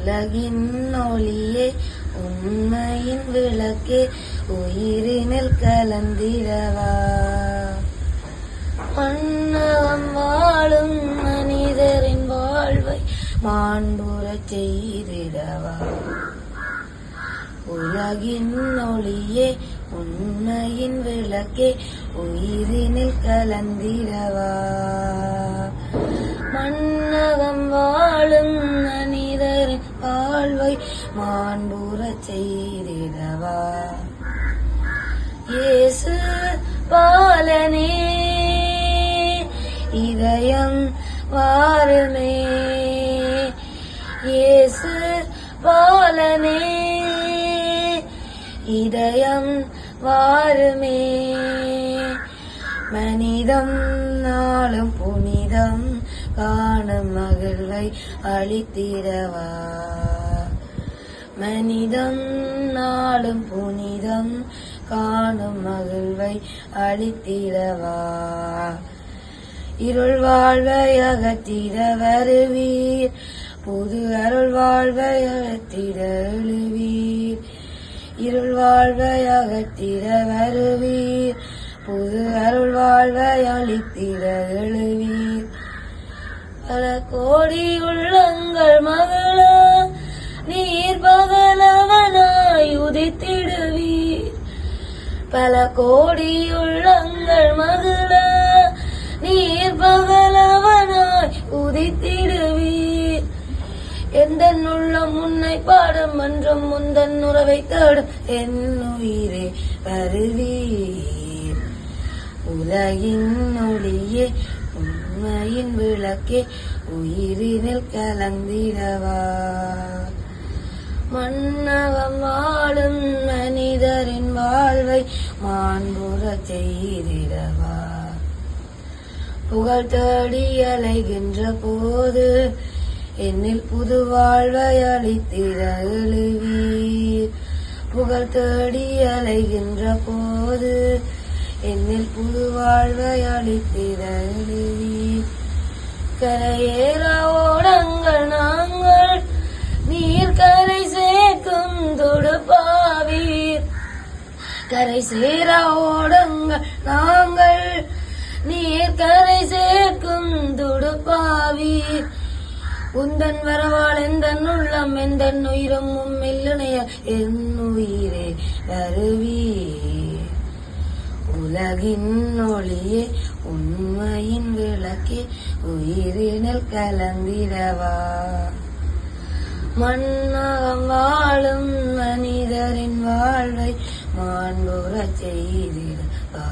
உலகின் ஒளியே உண்மையின் விளக்கே உயிரினில் கலந்திடவா. மன்னகம் வாழும் மனிதரின் வாழ்வை மாண்புறச் செய்திடவா. உலகின் ஒளியே உண்மையின் விளக்கே உயிரினில் கலந்திடவா. மன்னகம் வாழும் மனிதரின் வாழ்வை மாண்புறச் செய்திடவா. இயேசு பாலனே இதயம் வாருமே. இயேசு பாலனே இதயம் வாருமே. மனிதம் நாளும் புனிதம் காணும் மகிழ்வை அளித்திடவா. மனிதம் நாளும் புனிதம் காணும் மகிழ்வை அளித்திடவா. இருள் வாழ்வை அகற்றிட வருவீர், புது அருள் வாழ்வை அகற்றிட எழுவீர். இருள் வாழ்வை அகற்றிட வருவீர், புது அருள் வாழ்வை அளித்திட எழுவீர். பல கோடி உள்ளங்கள் மகள நீர் பகலவனாய் உதித்திடுவீர். பல கோடி உள்ளங்கள் மகள நீர் பகலவனாய் உதித்திடுவீர். எந்த உள்ளம் உன்னை பாடும் என்றும் முந்தன் உறவை தேடும் என் உயிரே வருவீர். உலகின் ஒளியே உண்மையின் விளக்கே உயிரினில் கலந்திடவா. மன்னகம் வாழும் மனிதரின் வாழ்வை மாண்புறச் செய்திடவா. புகழ் தேடி அலைகின்ற போது என்னில் புது வாழ்வை அளித்திட எழுவீர். புகழ் தேடி அலைகின்ற போது என்னில் புது வாழ்வை அளித்திட எழுவீர். கரையேற ஓடங்கள் நாங்கள் நீர் கரை சேர்க்கும் துடுப்பாவீர். கரை சேர ஓடங்கள் நாங்கள் நீர் கரை சேர்க்கும் துடுப்பாவீர். உந்தன் வரவாள் எந்தன் உள்ளம் எந்தன் உயிரும் உம்மில்லுணைய என் உயிரே வருவீர். உலகின் ஒளியே உண்மையின் விளக்கே உயிரினில் கலந்திடவா. மன்னகம் வாழும் மனிதரின் வாழ்வை மாண்புறச் செய்திடவா.